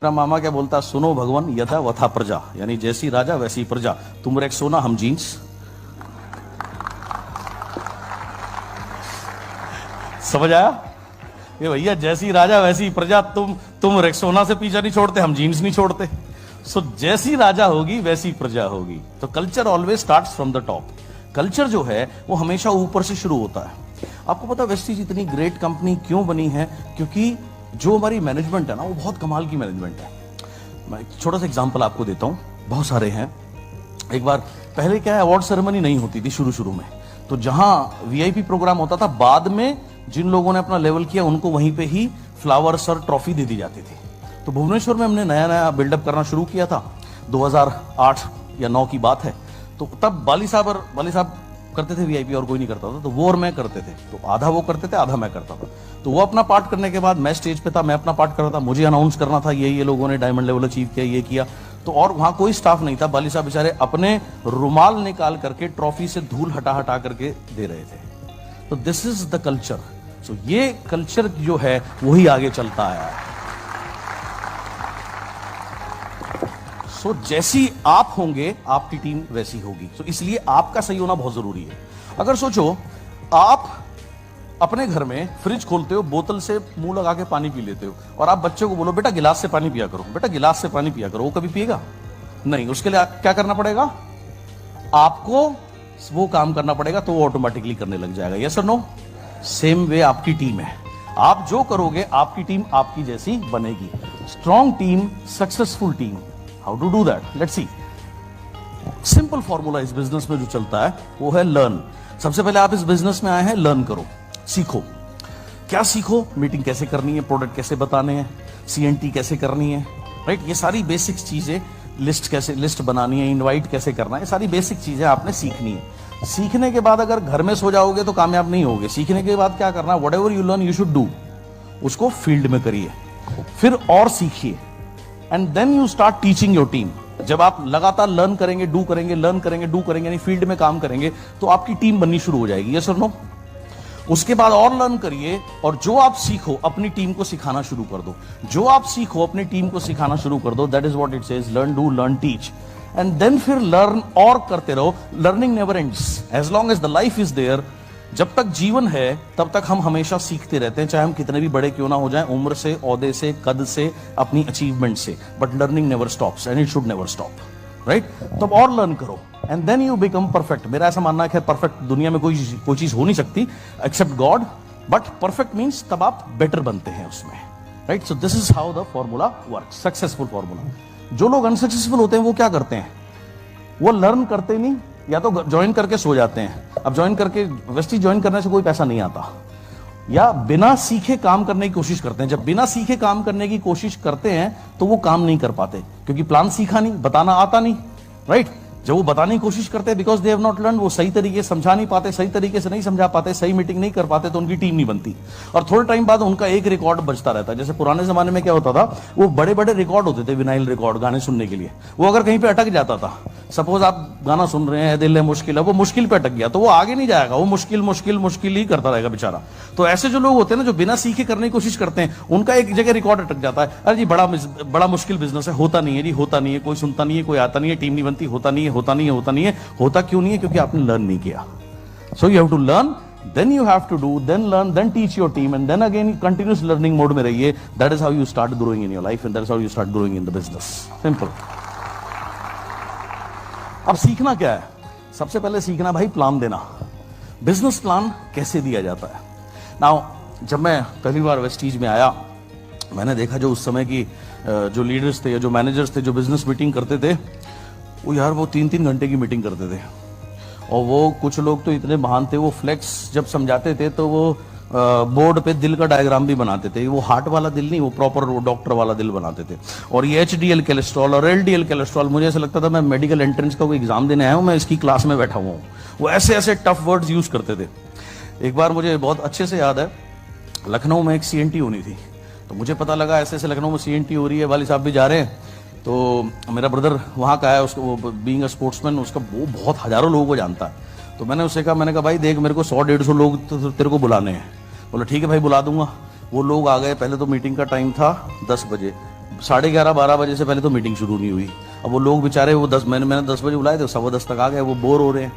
मेरा मामा क्या बोलता, सुनो भगवान यथा वथा प्रजा, यानी जैसी राजा वैसी प्रजा। तुम रेक्सोना हम जीन्स। समझ आया? ये भैया जैसी राजा वैसी प्रजा, तुम रेक्सोना से पीछा नहीं छोड़ते, हम जीन्स नहीं छोड़ते। सो जैसी राजा होगी वैसी प्रजा होगी। तो culture always starts from the top. Culture जो है वो हमेशा ऊपर से शुरू होता है। आपको पता वेस्टीज इतनी ग्रेट कंपनी क्यों बनी है? क्योंकि जो हमारी मैनेजमेंट है ना, वो बहुत कमाल की मैनेजमेंट है। मैं एक छोटा सा एग्जांपल आपको देता हूँ, बहुत सारे हैं। एक बार पहले क्या है, अवार्ड सेरेमनी नहीं होती थी शुरू में, तो जहां वीआईपी प्रोग्राम होता था, बाद में जिन लोगों ने अपना लेवल किया उनको वहीं पे ही फ्लावर्स और ट्रॉफी दे दी जाती थी। तो भुवनेश्वर में हमने नया बिल्डअप करना शुरू किया था, 2008 या 9 की बात है। तो तब बाली साहब करते थे वीआईपी, और कोई नहीं करता था। तो वो और मैं करते थे, तो आधा वो करते थे, आधा मैं करता था। तो वो अपना पार्ट करने के बाद मैं स्टेज पे था, मैं अपना पार्ट कर रहा था, मुझे अनाउंस करना था ये लोगों ने डायमंड लेवल अचीव किया, ये किया। तो और वहां कोई स्टाफ नहीं था, बाली साहब बेचारे अपने रुमाल निकाल करके ट्रॉफी से धूल हटा करके दे रहे थे। तो दिस इज द कल्चर। सो ये कल्चर जो है वही आगे चलता आया है। सो जैसी आप होंगे आपकी टीम वैसी होगी। सो इसलिए आपका सही होना बहुत जरूरी है। अगर सोचो आप अपने घर में फ्रिज खोलते हो, बोतल से मुंह लगा के पानी पी लेते हो, और आप बच्चे को बोलो बेटा गिलास से पानी पिया करो, बेटा गिलास से पानी पिया करो, वो कभी पिएगा नहीं। उसके लिए क्या करना पड़ेगा? आपको वो काम करना पड़ेगा, तो वो ऑटोमेटिकली करने लग जाएगा। यस और नो? सेम वे आपकी टीम है। आप जो करोगे आपकी टीम आपकी जैसी बनेगी। Strong team, successful team. How to do that? Let's see. Simple formula इस बिजनेस में जो चलता है वो है लर्न। सबसे पहले आप इस बिजनेस में आए हैं, लर्न करो, सीखो। क्या सीखो? मीटिंग कैसे करनी है, प्रोडक्ट कैसे बताने हैं, सीएनटी कैसे करनी है, राइट? ये सारी बेसिक चीजें, लिस्ट बनानी है, इनवाइट कैसे करना है, ये सारी बेसिक चीजें आपने सीखनी है। सीखने के बाद अगर घर में सो जाओगे तो कामयाब नहीं होगे। सीखने के बाद क्या करना? Whatever you learn you should do, उसको फील्ड में करिए, फिर और सीखिए, and then you start teaching your team. जब आप लगातार लर्न करेंगे, डू करेंगे, लर्न करेंगे, डू करेंगे, यानी फील्ड में काम करेंगे, तो आपकी टीम बननी शुरू हो जाएगी। यस और नो? उसके बाद और लर्न करिए, और जो आप सीखो अपनी टीम को सिखाना शुरू कर दो। जो आप सीखो अपनी टीम को सिखाना शुरू कर दो। That is what it says, learn, do, learn, teach, and then फिर लर्न और करते रहो। Learning never ends as long as the life is there. जब तक जीवन है तब तक हम हमेशा सीखते रहते हैं, चाहे हम कितने भी बड़े क्यों ना हो जाएं, उम्र से, ओहदे से, कद से, अपनी अचीवमेंट से। But learning never stops and it should never stop, right? तब और लर्न करो, and then you become perfect. मेरा ऐसा मानना है कि परफेक्ट दुनिया में कोई चीज हो नहीं सकती except God, but perfect means तब आप बेटर बनते हैं उसमें, right? So this is how the formula work, successful formula. जो लोग अनसक्सेसफुल होते हैं वो क्या करते हैं? वो लर्न करते नहीं, या तो ज्वाइन करके सो जाते हैं। अब ज्वाइन करके, वेस्टी ज्वाइन करने से कोई पैसा नहीं आता, या बिना सीखे काम करने की कोशिश करते हैं। जब बिना सीखे काम करने की कोशिश करते हैं तो वो काम नहीं कर पाते, क्योंकि प्लान सीखा नहीं, बताना आता नहीं, राइट? जब वो बताने की कोशिश करते हैं, because they have not learn, वो सही तरीके से समझा नहीं पाते, सही तरीके से नहीं समझा पाते, सही मीटिंग नहीं कर पाते, तो उनकी टीम नहीं बनती। और थोड़े टाइम बाद उनका एक रिकॉर्ड बचता रहता है। जैसे पुराने जमाने में क्या होता था, वो बड़े बड़े रिकॉर्ड होते थे, विनाइल रिकॉर्ड, गाने सुनने के लिए। वो अगर कहीं पे अटक जाता था, सपोज आप गाना सुन रहे हैं, दिल है मुश्किल है, वो मुश्किल पे अटक गया, तो वो आगे नहीं जाएगा, वो मुश्किल ही करता रहेगा बेचारा। तो ऐसे जो लोग होते हैं ना, जो बिना सीखे करने की कोशिश करते हैं, उनका एक जगह रिकॉर्ड अटक जाता है। अरे जी बड़ा मुश्किल बिजनेस है, होता नहीं है जी, होता नहीं है, कोई सुनता नहीं है, कोई आता नहीं है, टीम नहीं बनती, होता नहीं है। होता क्यों नहीं है? क्योंकि आपने लर्न नहीं किया। So you have to learn, then you have to do, then learn, then teach your team, and then again continuous learning mode में रहिए। That is how you start growing in your life, and that is how you start growing in the business. Simple. अब सीखना क्या है? सबसे पहले सीखना भाई प्लान देना। बिजनेस प्लान कैसे दिया जाता है? नाउ जब मैं पहली बार वेस्टीज में आया, मैंने देखा जो उस समय की जो लीडर्स थे या जो मैनेजर्स थे, जो बिजनेस मीटिंग करते थे, वो यार वो 3-3 घंटे की मीटिंग करते थे। और वो कुछ लोग तो इतने महान थे, वो फ्लेक्स जब समझाते थे तो वो बोर्ड पे दिल का डायग्राम भी बनाते थे। वो हार्ट वाला दिल नहीं, वो प्रॉपर डॉक्टर वाला दिल बनाते थे। और ये HDL कोलेस्ट्रॉल और LDL कोलेस्ट्रॉल, मुझे ऐसा लगता था मैं मेडिकल एंट्रेंस का कोई एग्जाम देने आया हूँ, मैं इसकी क्लास में बैठा हुआ हूँ। वो ऐसे ऐसे टफ वर्ड्स यूज करते थे। एक बार मुझे बहुत अच्छे से याद है, लखनऊ में एक CNT होनी थी, तो मुझे पता लगा ऐसे ऐसे लखनऊ में CNT हो रही है, वाली साहब भी जा रहे हैं। तो मेरा ब्रदर वहाँ का है, उसको वो बीइंग अ स्पोर्ट्समैन, उसका वो बहुत हजारों लोगों को जानता है। तो मैंने उससे कहा, मैंने कहा भाई देख, मेरे को 100-150 लोग तो तेरे को बुलाने हैं। बोला ठीक है भाई बुला दूंगा। वो लोग आ गए। पहले तो मीटिंग का टाइम था 10 बजे, 11:30-12 बजे से पहले तो मीटिंग शुरू नहीं हुई। अब वो लोग बेचारे वो मैंने 10 बजे बुलाए थे, 10:15 तक आ गए, वो बोर हो रहे हैं।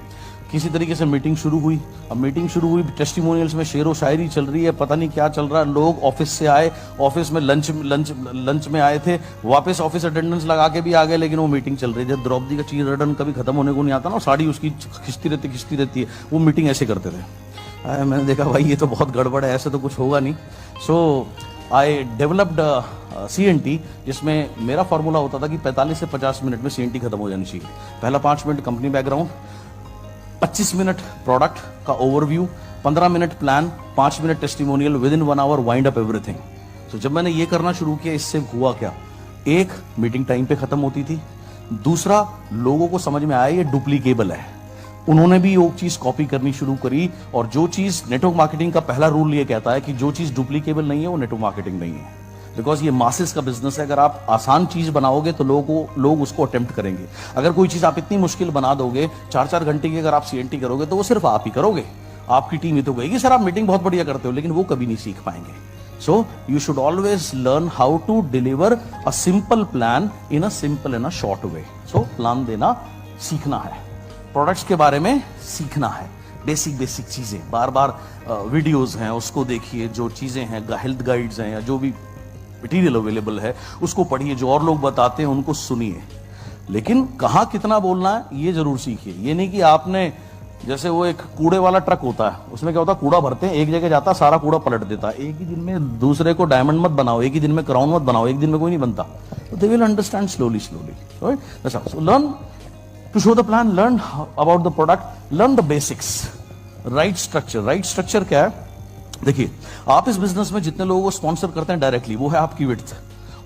किसी तरीके से मीटिंग शुरू हुई। अब मीटिंग शुरू हुई, टेस्टिमोनियल्स में शेरो शायरी चल रही है, पता नहीं क्या चल रहा है। लोग ऑफिस से आए, ऑफिस में लंच में आए थे, वापस ऑफिस अटेंडेंस लगा के भी आ गए, लेकिन वो मीटिंग चल रही है। जब द्रौपदी का चीर रटन कभी खत्म होने को नहीं आता ना, साड़ी उसकी खिंचती रहती है, वो मीटिंग ऐसे करते थे। मैंने देखा भाई ये तो बहुत गड़बड़ है, ऐसे तो कुछ होगा नहीं। सो आई डेवलप्ड CNT, जिसमें मेरा फॉर्मूला होता था कि 45 से 50 मिनट में CNT खत्म हो जानी चाहिए। पहला 5 minute company background, 25 minute product का overview, 15 minute plan, 5 minute testimonial, within 1 hour wind up everything. तो जब मैंने ये करना शुरू किया, इससे हुआ क्या, एक, मीटिंग टाइम पे खत्म होती थी। दूसरा, लोगों को समझ में आया ये डुप्लीकेबल है, उन्होंने भी वो चीज कॉपी करनी शुरू करी। और जो चीज नेटवर्क मार्केटिंग का पहला रूल ये कहता है कि जो चीज डुप्लीकेबल नहीं है वो नेटवर्क मार्केटिंग नहीं है, बिकॉज ये मासेस का बिजनेस है। अगर आप आसान चीज बनाओगे तो लोग उसको अटेम्प्ट करेंगे। अगर कोई चीज आप इतनी मुश्किल बना दोगे, 4-4 घंटे की अगर आप CNT करोगे तो वो सिर्फ आप ही करोगे, आपकी टीम ही तो कहेगी सर आप मीटिंग बहुत बढ़िया करते हो, लेकिन वो कभी नहीं सीख पाएंगे। So you should always learn how to deliver a simple plan in a simple and a short way. So plan देना सीखना है, प्रोडक्ट्स के बारे में सीखना है, बेसिक चीजें, बार बार वीडियोस हैं उसको देखिए, जो चीजें हैं, हेल्थ गाइड्स हैं या जो भी मटेरियल अवेलेबल है उसको पढ़िए, जो और लोग बताते हैं उनको सुनिए, लेकिन कहाँ कितना बोलना है ये जरूर सीखिए। ये नहीं कि आपने, जैसे वो एक कूड़े वाला ट्रक होता है, उसमें क्या होता है, कूड़ा भरते हैं, एक जगह जाता है, सारा कूड़ा पलट देता है। एक ही दिन में दूसरे को डायमंड मत बनाओ, एक ही दिन में क्राउन मत बनाओ, एक दिन में कोई नहीं बनता। They will understand slowly. So learn to show the plan, learn about the product, learn the basics, right structure क्या है, देखिए आप इस बिजनेस में जितने लोगों को स्पॉन्सर करते हैं डायरेक्टली, वो है आपकी विड्थ।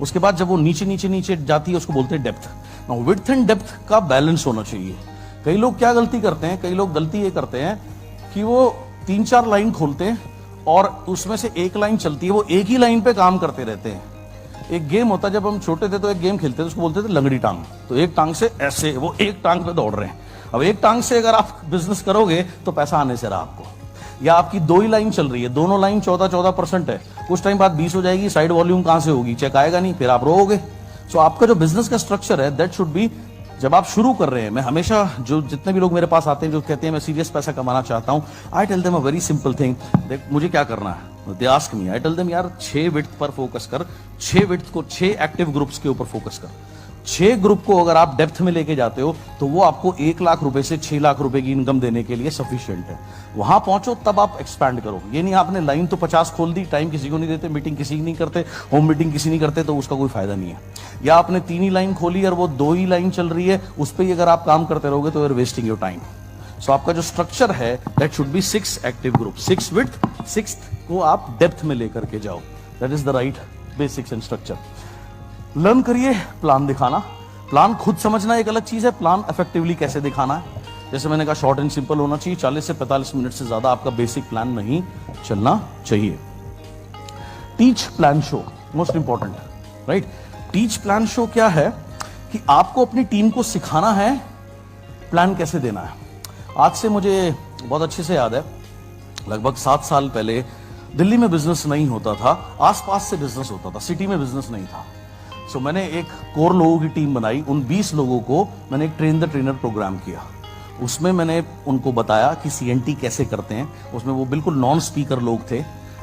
उसके बाद जब वो नीचे जाती है उसको बोलते हैं depth. Now width and depth का बैलेंस होना चाहिए। कई लोग क्या गलती करते हैं, कई लोग गलती ये करते हैं कि वो 3-4 लाइन खोलते हैं और उसमें से एक लाइन चलती है, वो एक ही लाइन पे काम करते रहते हैं। एक गेम होता, जब हम छोटे थे तो एक गेम खेलते थे, उसको बोलते थे लंगड़ी टांग। तो एक टांग से ऐसे, वो एक टांग पे दौड़ रहे हैं। अब एक टांग से अगर आप बिजनेस करोगे तो पैसा आने से रहा आपको, या आपकी 2 ही लाइन चल रही है, दोनों लाइन 14% है, कुछ टाइम बाद 20 हो जाएगी, साइड वॉल्यूम कहां से होगी, चेक आएगा नहीं, फिर आप रोओगे। सो आपका जो बिजनेस का स्ट्रक्चर है दैट शुड बी, जब आप शुरू कर रहे हैं, मैं हमेशा जो जितने भी लोग मेरे पास आते हैं जो कहते हैं मैं सीरियस पैसा कमाना चाहता हूं, I tell them a very simple thing, देख मुझे क्या करना है, they ask me, I tell them यार 6 विड्थ पर फोकस कर, 6 विड्थ को 6 एक्टिव ग्रुप्स के ऊपर फोकस कर। 6 ग्रुप को अगर आप डेप्थ में लेके जाते हो तो वो आपको 1 लाख रुपए से 6 लाख रुपए की इनकम देने के लिए सफिशिएंट है। वहां पहुंचो तब आप एक्सपैंड करो। ये नहीं आपने लाइन तो 50 खोल दी, टाइम किसी को नहीं देते, मीटिंग किसी की नहीं करते, होम मीटिंग किसी नहीं करते, तो उसका कोई फायदा नहीं है। या आपने 3 ही लाइन खोली और वो 2 ही लाइन चल रही है, उस पर अगर आप काम करते रहोगे तो you are wasting your time. So आपका जो स्ट्रक्चर है that should be 6 active group, 6 width, 6 को आप डेप्थ में लेकर के जाओ। That is the right basics and structure. Learn करिए प्लान दिखाना। प्लान खुद समझना एक अलग चीज है, प्लान इफेक्टिवली कैसे दिखाना है। जैसे मैंने कहा शॉर्ट एंड सिंपल होना चाहिए, 40 से 45 मिनट से ज्यादा आपका बेसिक प्लान नहीं चलना चाहिए। Teach plan show, most important, right. Teach plan show क्या है कि आपको अपनी टीम को सिखाना है प्लान कैसे देना है। आज से मुझे बहुत अच्छे से याद है, लगभग 7 साल पहले दिल्ली में बिजनेस नहीं होता था, आसपास से बिजनेस होता था, सिटी में बिजनेस नहीं था। सो मैंने एक कोर लोगों की टीम बनाई, उन 20 लोगों को मैंने एक ट्रेन द ट्रेनर प्रोग्राम किया। उसमें मैंने उनको बताया कि CNT कैसे करते हैं। उसमें वो बिल्कुल नॉन स्पीकर लोग थे,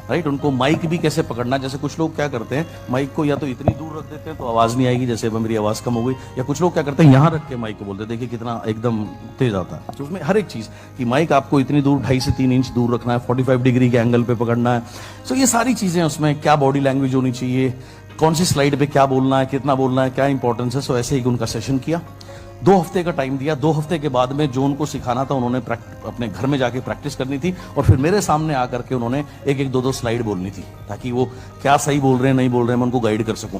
राइट। उनको माइक भी कैसे पकड़ना, जैसे कुछ लोग क्या करते हैं माइक को या तो इतनी दूर रख देते हैं तो आवाज नहीं आएगी, जैसे मेरी आवाज कम हो गई, या कुछ लोग क्या करते हैं यहाँ रख के माइक को बोलते हैं, देखिए कितना एकदम तेज आता है। तो उसमें हर एक चीज कि माइक आपको इतनी दूर 2.5 से 3 इंच दूर रखना है, 45 डिग्री के एंगल पे पकड़ना है। सो ये सारी चीजें, उसमें क्या बॉडी लैंग्वेज होनी चाहिए, कौन सी स्लाइड पे क्या बोलना है, कितना बोलना है, क्या इंपॉर्टेंस है। सो ऐसे ही उनका सेशन किया, 2 हफ्ते का टाइम दिया। 2 हफ्ते के बाद में जो उनको सिखाना था उन्होंने अपने घर में जाके प्रैक्टिस करनी थी, और फिर मेरे सामने आकर के उन्होंने 1-1, 2-2 स्लाइड बोलनी थी, ताकि वो क्या सही बोल रहे हैं नहीं बोल रहे हैं मैं उनको गाइड कर सकूं।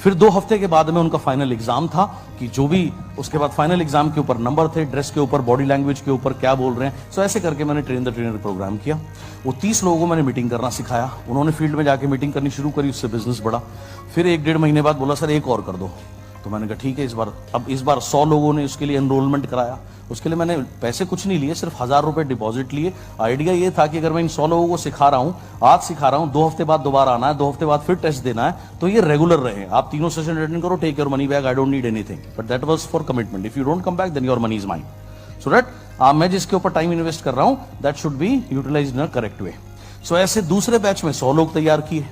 फिर 2 हफ्ते के बाद में उनका फाइनल एग्जाम था, कि जो भी उसके बाद फाइनल एग्जाम के ऊपर नंबर थे, ड्रेस के ऊपर, बॉडी लैंग्वेज के ऊपर क्या बोल रहे हैं। सो ऐसे करके मैंने ट्रेन द ट्रेनर प्रोग्राम किया। वो 30 लोगों को मैंने मीटिंग करना सिखाया, उन्होंने फील्ड में जाके मीटिंग करनी शुरू करी, उससे बिजनेस बढ़ा। फिर 1-1.5 महीने बाद बोला सर एक और कर दो। तो मैंने कहा ठीक है, इस बार 100 लोगों ने उसके लिए एनरोलमेंट कराया। उसके लिए मैंने पैसे कुछ नहीं लिए, सिर्फ 1000 रुपए डिपॉजिट लिए। आइडिया ये था कि अगर मैं इन 100 लोगों को सिखा रहा हूं, आज सिखा रहा हूं, 2 हफ्ते बाद दोबारा आना है, 2 हफ्ते बाद फिर टेस्ट देना है, तो ये रेगुलर रहे। आप तीनों सेशन अटेंड करो, take your money back, I don't need anything, but that was for commitment. If you don't come back then your money is mine. So that मैं जिसके ऊपर टाइम इन्वेस्ट कर रहा हूं, that should be utilised in a correct way. So ऐसे दूसरे batch में 100 लोग तैयार किए,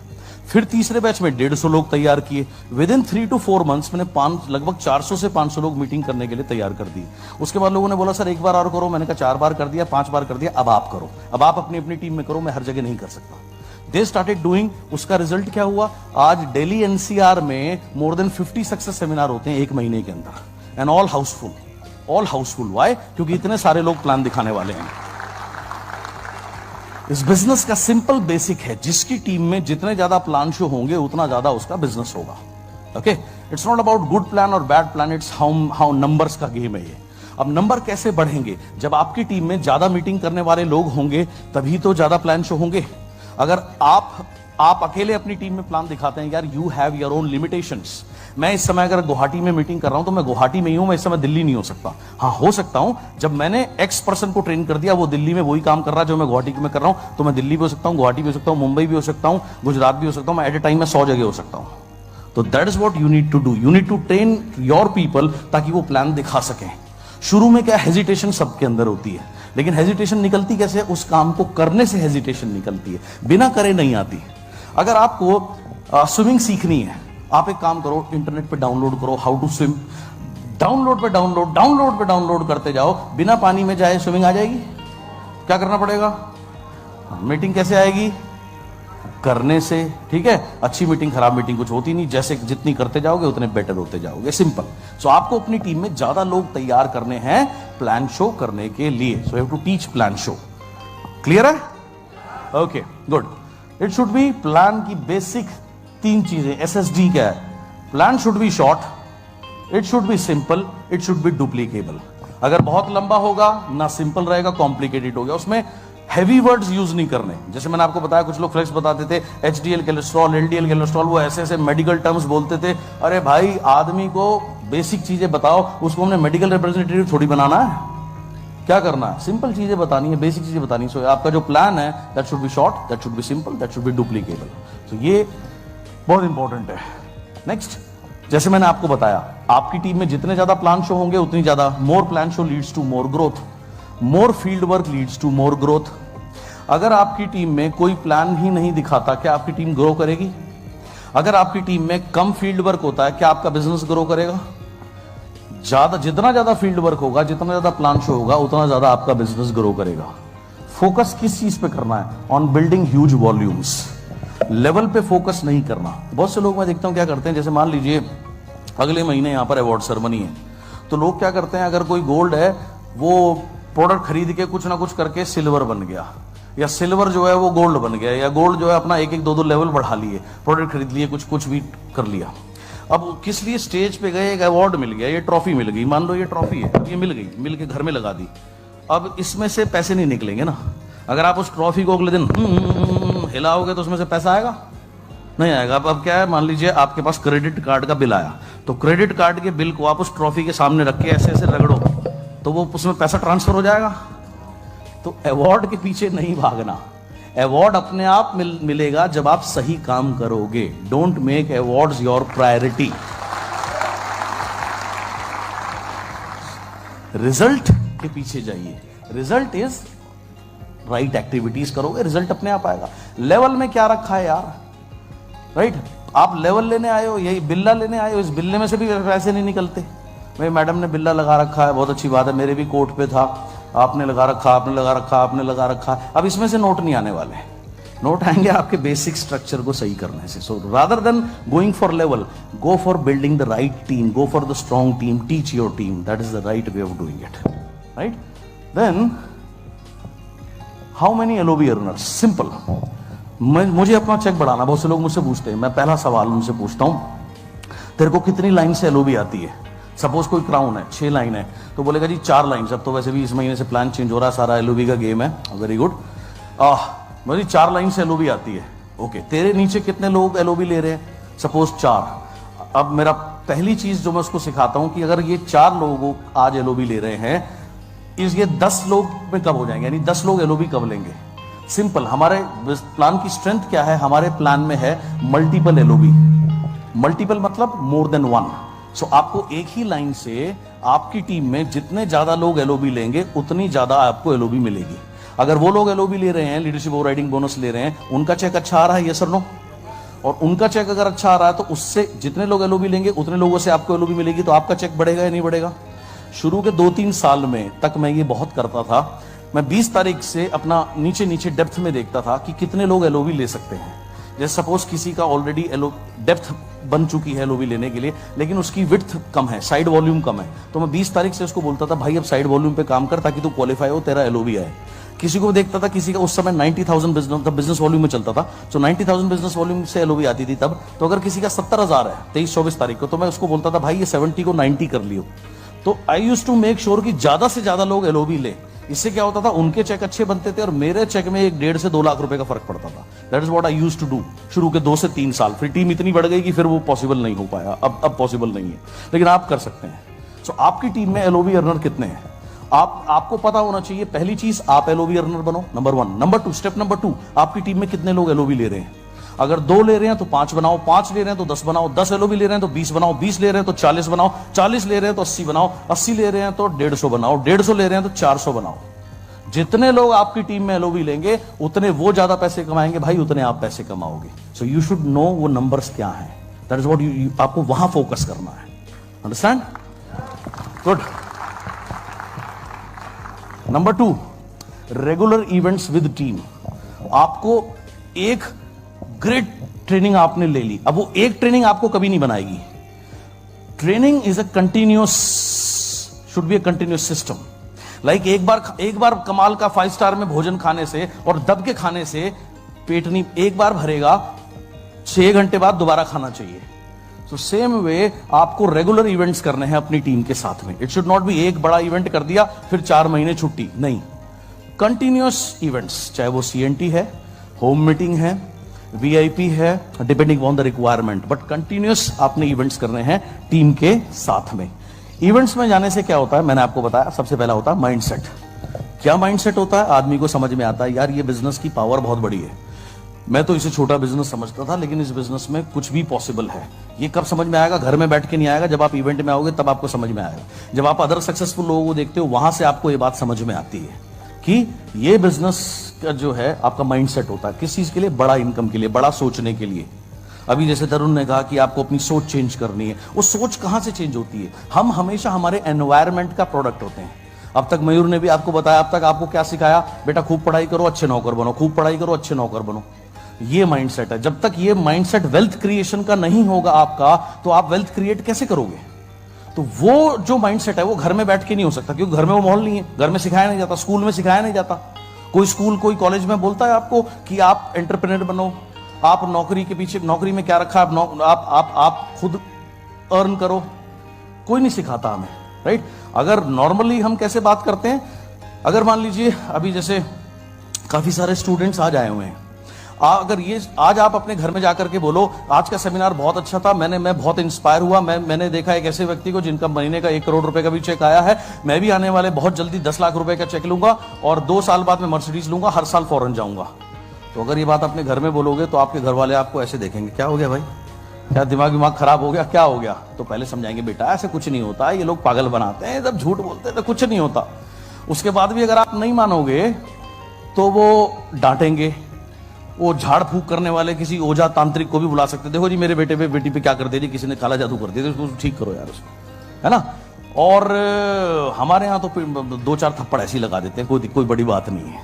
फिर तीसरे बैच में 150 लोग तैयार किए। विद इन 3 to 4 months मैंने लगभग 400 से 500 लोग मीटिंग करने के लिए तैयार कर दिए। उसके बाद लोगों ने बोला सर एक बार और करो। मैंने कहा 4 बार कर दिया, 5 बार कर दिया, अब आप करो, अब आप अपनी अपनी टीम में करो, मैं हर जगह नहीं कर सकता। They started doing. उसका रिजल्ट क्या हुआ? आज दिल्ली एनसीआर में मोर देन 50 सक्सेस सेमिनार होते हैं 1 महीने के अंदर, and all housefull. All housefull why? क्योंकि इतने सारे लोग प्लान दिखाने वाले हैं। इस बिजनेस का सिंपल बेसिक है, जिसकी टीम में जितने ज्यादा प्लान शो होंगे उतना ज्यादा उसका बिजनेस होगा। Okay, it's not about good plan और bad plan, it's how numbers का गेम है ये। अब नंबर कैसे बढ़ेंगे? जब आपकी टीम में ज्यादा मीटिंग करने वाले लोग होंगे तभी तो ज्यादा प्लान शो होंगे। अगर आप अकेले अपनी टीम में प्लान दिखाते हैं, यार you have your own limitations. मैं इस समय अगर गुवाहाटी में मीटिंग कर रहा हूं तो मैं गुवाहाटी में ही हूं, मैं इस समय दिल्ली नहीं हो सकता। हाँ हो सकता हूं, जब मैंने एक्स पर्सन को ट्रेन कर दिया, वो दिल्ली में वही काम कर रहा है जो मैं गुवाहाटी में कर रहा हूं, तो मैं दिल्ली भी हो सकता हूं, गुवाहाटी भी हो सकता हूं, मुंबई भी हो सकता हूं, गुजरात भी हो सकता हूं, मैं एट ए टाइम में 100 जगह हो सकता हूं। तो that is what you need to do. You need to train your people ताकि वो प्लान दिखा सकें। शुरू में क्या हेजिटेशन सबके अंदर होती है, लेकिन हेजिटेशन निकलती कैसे? उस काम को करने से हेजिटेशन निकलती है, बिना करे नहीं आती। अगर आपको स्विमिंग सीखनी है, आप एक काम करो, इंटरनेट पे डाउनलोड करो हाउ टू स्विम। डाउनलोड पे डाउनलोड करते जाओ, बिना पानी में जाए स्विमिंग आ जाएगी? क्या करना पड़ेगा? मीटिंग कैसे आएगी? करने से। ठीक है, अच्छी मीटिंग खराब मीटिंग कुछ होती नहीं, जैसे जितनी करते जाओगे उतने बेटर होते जाओगे, सिंपल। सो आपको अपनी टीम में ज्यादा लोग तैयार करने हैं प्लान शो करने के लिए। So have to teach plan show. Clear है? Okay good. It should be, plan की बेसिक 3 चीजें। SSD क्या है? Plan should be short, it should be simple, it should be duplicable. अगर बहुत लंबा होगा ना सिंपल रहेगा, कॉम्प्लिकेटेड हो गया। उसमें हैवी वर्ड्स यूज नहीं करने। जैसे मैंने आपको बताया, कुछ लोग फ्लेक्स बताते थे, HDL कोलेस्ट्रॉल, LDL कोलेस्ट्रॉल, वो ऐसे ऐसे मेडिकल टर्म्स बोलते थे। अरे भाई, आदमी को बेसिक चीजें बताओ, उसको हमने मेडिकल रिप्रेजेंटेटिव थोड़ी बनाना है। क्या करना है? सिंपल चीजें बतानी है, बेसिक चीजें बतानी है। सो आपका जो प्लान है that should be short, that should be simple, that should be duplicable. So ये बहुत इंपॉर्टेंट है। नेक्स्ट, जैसे मैंने आपको बताया, आपकी टीम में जितने ज्यादा प्लान शो होंगे उतनी ज्यादा, more plan show leads to more growth, more field work leads to more growth. अगर आपकी टीम में कोई प्लान ही नहीं दिखाता, क्या आपकी टीम ग्रो करेगी? अगर आपकी टीम में कम फील्ड वर्क होता है, क्या आपका बिजनेस ग्रो करेगा? जितना ज्यादा फील्ड वर्क होगा, जितना ज्यादा प्लान शो होगा, उतना ज्यादा आपका बिजनेस ग्रो करेगा। फोकस किस चीज पे करना है? On building huge volumes. Level पे फोकस नहीं करना। बहुत से लोग मैं देखता हूं क्या करते हैं, जैसे मान लीजिए अगले महीने यहां पर अवार्ड सेरेमनी है, तो लोग क्या करते हैं, अगर कोई गोल्ड है वो प्रोडक्ट खरीद के कुछ ना कुछ करके सिल्वर बन गया, या सिल्वर जो है वो गोल्ड बन गया, या गोल्ड जो है अपना 1-1, 2-2 लेवल बढ़ा लिए, प्रोडक्ट खरीद लिए, कुछ भी कर लिया। अब किस लिए स्टेज पे गए, एक अवार्ड मिल गया, ये ट्रॉफी मिल गई, मान लो ये ट्रॉफी है, ये मिल गई, मिल के घर में लगा दी। अब इसमें से पैसे नहीं निकलेंगे ना। अगर आप उस ट्रॉफी को अगले दिन हिलाओगे तो उसमें से पैसा आएगा? नहीं आएगा। अब क्या है, मान लीजिए आपके पास क्रेडिट कार्ड का बिल आया, तो क्रेडिट कार्ड के बिल को आप उस ट्रॉफी के सामने रख के ऐसे ऐसे रगड़ो, तो वो उसमें पैसा ट्रांसफर हो जाएगा। तो अवार्ड के पीछे नहीं भागना, अवार्ड अपने आप मिलेगा जब आप सही काम करोगे। Don't make awards your priority. Result के पीछे जाइए। रिजल्ट इज राइट एक्टिविटीज करोगे, रिजल्ट अपने आप आएगा। लेवल में क्या रखा है यार, राइट? आप लेवल लेने आए हो, यही बिल्ला लेने आए हो, इस बिल्ले में से भी पैसे नहीं निकलते। भाई मैडम ने बिल्ला लगा रखा है, बहुत अच्छी बात है, मेरे भी कोट पे था, आपने लगा रखा, आपने लगा रखा, आपने लगा रखा। अब इसमें से नोट नहीं आने वाले, नोट आएंगे आपके बेसिक स्ट्रक्चर को सही करने से। So rather than going for level, go for building the right team, go for the strong team, teach your team, that is the right way of doing it, right? Then how many LOB earners? Simple, मुझे अपना check बढ़ाना, बहुत से लोग मुझसे पूछते हैं, मैं पहला सवाल उनसे पूछता हूं, तेरे को कितनी लाइन से LOB आती है? सपोज कोई क्राउन है, 6 लाइन है, तो बोलेगा जी 4 लाइन। अब तो वैसे भी इस महीने से प्लान चेंज हो रहा है, सारा LOB का गेम है, वेरी गुड। मुझे 4 लाइन से LOB आती है। ओके, तेरे नीचे कितने लोग LOB ले रहे हैं? सपोज 4। अब मेरा पहली चीज जो मैं उसको सिखाता हूं कि अगर ये 4 लोग आज एलओबी ले रहे हैं, ये 10 लोग में कब हो जाएंगे, यानी 10 लोग एलओबी कब लेंगे। सिंपल, हमारे प्लान की स्ट्रेंथ क्या है, हमारे प्लान में है मल्टीपल एलओबी। मल्टीपल मतलब मोर देन 1। सो आपको एक ही लाइन से आपकी टीम में जितने ज्यादा लोग एलओबी लेंगे उतनी ज्यादा आपको एलओबी मिलेगी। अगर वो लोग एलओबी ले रहे हैं, लीडरशिप ओवरराइडिंग बोनस ले रहे हैं, उनका चेक अच्छा आ रहा है, यस और नो, और उनका चेक अगर अच्छा आ रहा है तो उससे जितने लोग एलओबी लेंगे उतने लोगों से आपको एलओबी मिलेगी, तो आपका चेक बढ़ेगा या नहीं बढ़ेगा। शुरू के 2-3 साल में तक मैं ये बहुत करता था। मैं 20 तारीख से अपना नीचे नीचे डेप्थ में देखता था कि कितने लोग एलओबी ले सकते हैं। जैसे सपोज किसी का ऑलरेडी डेप्थ बन चुकी है एलओबी लेने के लिए, लेकिन उसकी विड्थ कम है, साइड वॉल्यूम कम है, तो मैं 20 तारीख से उसको बोलता था भाई अब साइड वॉल्यूम पे काम कर ताकि तू क्वालिफाई हो, तेरा एलओबी आए। किसी को देखता था, किसी का उस समय 90,000 बिजनेस वॉल्यूम में चलता था, तो 90,000 बिजनेस वॉल्यूम से एलओबी आती थी तब। तो अगर किसी का 70,000 है 23-24 तारीख को, तो मैं उसको बोलता था भाई ये 70 को 90 कर लियो। तो I used to make sure कि ज्यादा से ज्यादा लोग एलओबी ले। इससे क्या होता था, उनके चेक अच्छे बनते थे और मेरे चेक में 1.5 से 2 लाख रुपए का फर्क पड़ता था। That is what I used to do शुरू के 2 से 3 साल। फिर टीम इतनी बढ़ गई कि फिर वो पॉसिबल नहीं हो पाया। अब पॉसिबल नहीं है, लेकिन आप कर सकते हैं। सो आपकी टीम में एलओबी अर्नर कितने हैं आपको पता होना चाहिए। पहली चीज, आप एलओबी अर्नर बनो, नंबर 1। नंबर 2, स्टेप नंबर 2, आपकी टीम में कितने लोग एलओबी ले रहे हैं। अगर 2 ले रहे हैं तो 5 बनाओ, 5 ले रहे हैं तो 10 बनाओ, 10 एलओबी ले रहे हैं तो 20 बनाओ, 20 ले रहे हैं तो 40 बनाओ, 40 ले रहे हैं तो 80 बनाओ, 80 ले रहे हैं तो 150 बनाओ, 150 ले रहे हैं तो 400 बनाओ। जितने लोग आपकी टीम में एलओबी लेंगे उतने वो ज्यादा पैसे कमाएंगे भाई, उतने आप पैसे कमाओगे। सो यू शुड नो वो नंबर्स क्या हैं। दैट इज व्हाट आपको वहां फोकस करना है। Understand? Good. Number 2, regular events with team. आपको एक ग्रेट ट्रेनिंग आपने ले ली, अब वो एक ट्रेनिंग आपको कभी नहीं बनाएगी। Training is a continuous, should be a continuous system. Like एक बार कमाल का 5 स्टार में भोजन खाने से और दब के खाने से पेट नहीं, एक बार भरेगा, 6 घंटे बाद दोबारा खाना चाहिए। तो सेम वे आपको रेगुलर इवेंट्स करने हैं अपनी टीम के साथ में। इट शुड नॉट बी एक बड़ा इवेंट कर दिया फिर 4 महीने छुट्टी, नहीं। कंटिन्यूअस इवेंट्स, चाहे वो सीएनटी है, होम मीटिंग है, वीआईपी है, depending on the requirement, but continuous आपने इवेंट्स करने हैं टीम के साथ में। इवेंट्स में जाने से क्या होता है, मैंने आपको बताया, सबसे पहला होता है माइंडसेट। क्या माइंडसेट होता है, आदमी को समझ में आता है यार ये बिजनेस की पावर बहुत बड़ी है। मैं तो इसे छोटा बिजनेस समझता था, लेकिन इस बिजनेस में कुछ भी पॉसिबल है। ये कब समझ में आएगा, घर में बैठ के नहीं आएगा, जब आप इवेंट में आओगे तब आपको समझ में आएगा। जब आप अदर सक्सेसफुल लोगों को देखते हो वहां से आपको ये बात समझ में आती है कि ये बिजनेस का जो है आपका माइंडसेट होता है। किस चीज के लिए, बड़ा इनकम के लिए, बड़ा सोचने के लिए। अभी जैसे तरुण ने कहा कि आपको अपनी सोच चेंज करनी है, वो सोच कहां से चेंज होती है, हम हमेशा हमारे एनवायरमेंट का प्रोडक्ट होते हैं। अब तक मयूर ने भी आपको बताया, अब तक आपको क्या सिखाया, बेटा खूब पढ़ाई करो अच्छे नौकर बनो, खूब पढ़ाई करो अच्छे नौकर बनो। ये माइंडसेट है। जब तक ये माइंडसेट वेल्थ क्रिएशन का नहीं होगा आपका, तो आप वेल्थ क्रिएट कैसे करोगे। तो वो जो माइंडसेट है वो घर में बैठ के नहीं हो सकता, क्योंकि घर में वो माहौल नहीं है, घर में सिखाया नहीं जाता, स्कूल में सिखाया नहीं जाता। कोई स्कूल कोई कॉलेज में बोलता है आपको कि आप एंटरप्रेन्योर बनो, आप नौकरी के पीछे, नौकरी में क्या रखा है, आप खुद अर्न करो, कोई नहीं सिखाता हमें, राइट। अगर नॉर्मली हम कैसे बात करते हैं, अगर मान लीजिए अभी जैसे काफी सारे स्टूडेंट्स आज आए हुए हैं, अगर ये आज आप अपने घर में जाकर के बोलो आज का सेमिनार बहुत अच्छा था, मैं बहुत इंस्पायर हुआ, मैंने देखा एक ऐसे व्यक्ति को जिनका महीने का 1 करोड़ रुपए का भी चेक आया है, मैं भी आने वाले बहुत जल्दी 10 लाख रुपए का चेक लूंगा और 2 साल बाद मैं मर्सिडीज लूंगा, हर साल फॉरेन जाऊंगा। तो अगर ये बात अपने घर में बोलोगे तो आपके घर वाले आपको ऐसे देखेंगे, क्या हो गया भाई, क्या दिमाग खराब हो गया, क्या हो गया। तो पहले समझाएंगे बेटा ऐसे कुछ नहीं होता, ये लोग पागल बनाते हैं, जब झूठ बोलते हैं तो कुछ नहीं होता। उसके बाद भी अगर आप नहीं मानोगे तो वो डांटेंगे, वो झाड़ फूक करने वाले किसी ओझा तांत्रिक को भी बुला सकते, देखो जी मेरे बेटे पे बेटी पे क्या कर दिया जी, किसी ने काला जादू कर दिया, उसको ठीक करो यार उसको, है ना। और हमारे यहाँ तो 2-4 थप्पड़ ऐसे ही लगा देते हैं, कोई बड़ी बात नहीं है।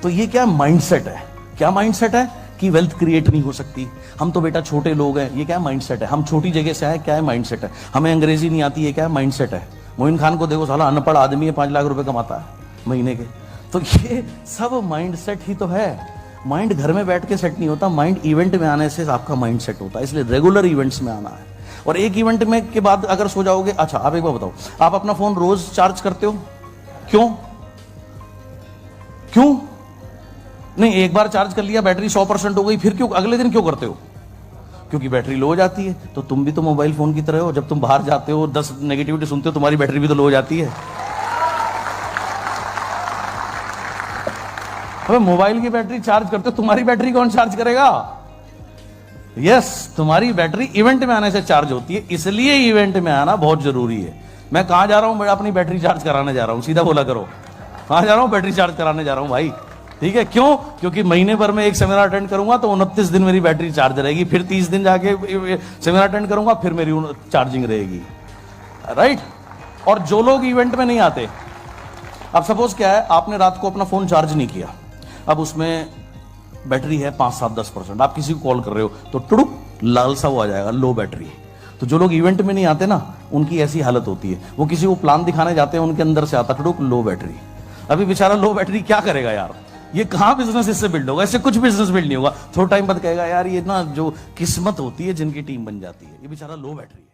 तो ये क्या माइंडसेट है, क्या माइंडसेट है कि वेल्थ क्रिएट नहीं हो सकती, हम तो बेटा छोटे लोग हैं, ये क्या माइंडसेट है, हम छोटी जगह से आए, क्या है माइंडसेट है, हमें अंग्रेजी नहीं आती है, क्या माइंडसेट है। मोइन खान को देखो, साला अनपढ़ आदमी है, 5 लाख रुपए कमाता है महीने के। तो ये सब माइंडसेट ही तो है। माइंड घर में बैठ के सेट नहीं होता, माइंड इवेंट में आने से आपका माइंड सेट होता है, इसलिए रेगुलर इवेंट्स में आना है। और एक इवेंट में के बाद अगर सो जाओगे, अच्छा आप एक बार बताओ, आप अपना फोन रोज चार्ज करते हो, क्यों नहीं, एक बार चार्ज कर लिया बैटरी 100% हो गई, फिर क्यों अगले दिन क्यों करते हो, क्योंकि बैटरी लो हो जाती है। तो तुम भी तो मोबाइल फोन की तरह हो, जब तुम बाहर जाते हो 10 नेगेटिविटी सुनते हो, तुम्हारी बैटरी भी तो लो हो जाती है। अबे मोबाइल की बैटरी चार्ज करते हो, तुम्हारी बैटरी कौन चार्ज करेगा? यस, तुम्हारी बैटरी इवेंट में आने से चार्ज होती है, इसलिए इवेंट में आना बहुत जरूरी है। मैं कहां जा रहा हूं? मैं अपनी बैटरी चार्ज कराने जा रहा हूं, सीधा बोला करो। कहां जा रहा हूं? बैटरी चार्ज कराने जा रहा हूं भाई, ठीक है। क्यों? क्योंकि महीने भर में एक सेमिनार अटेंड करूंगा तो 29 दिन मेरी बैटरी चार्ज रहेगी, फिर 30 दिन जाके सेमिनार अटेंड करूंगा, फिर मेरी चार्जिंग रहेगी, राइट। और जो लोग इवेंट में नहीं आते, अब सपोज क्या है, आपने रात को अपना फोन चार्ज नहीं किया, अब उसमें बैटरी है 5, 7, 10%, आप किसी को कॉल कर रहे हो तो टुड़ुक लाल सा वो आ जाएगा, लो बैटरी। तो जो लोग इवेंट में नहीं आते ना, उनकी ऐसी हालत होती है। वो किसी को प्लान दिखाने जाते हैं, उनके अंदर से आता टुड़ुक लो बैटरी। अभी बेचारा लो बैटरी क्या करेगा यार? ये कहां बिजनेस इससे बिल्ड होगा? इससे कुछ बिजनेस बिल्ड नहीं होगा। थोड़ा टाइम बाद कहेगा यार ये ना जो किस्मत होती है जिनकी टीम बन जाती है, ये बेचारा लो बैटरी है।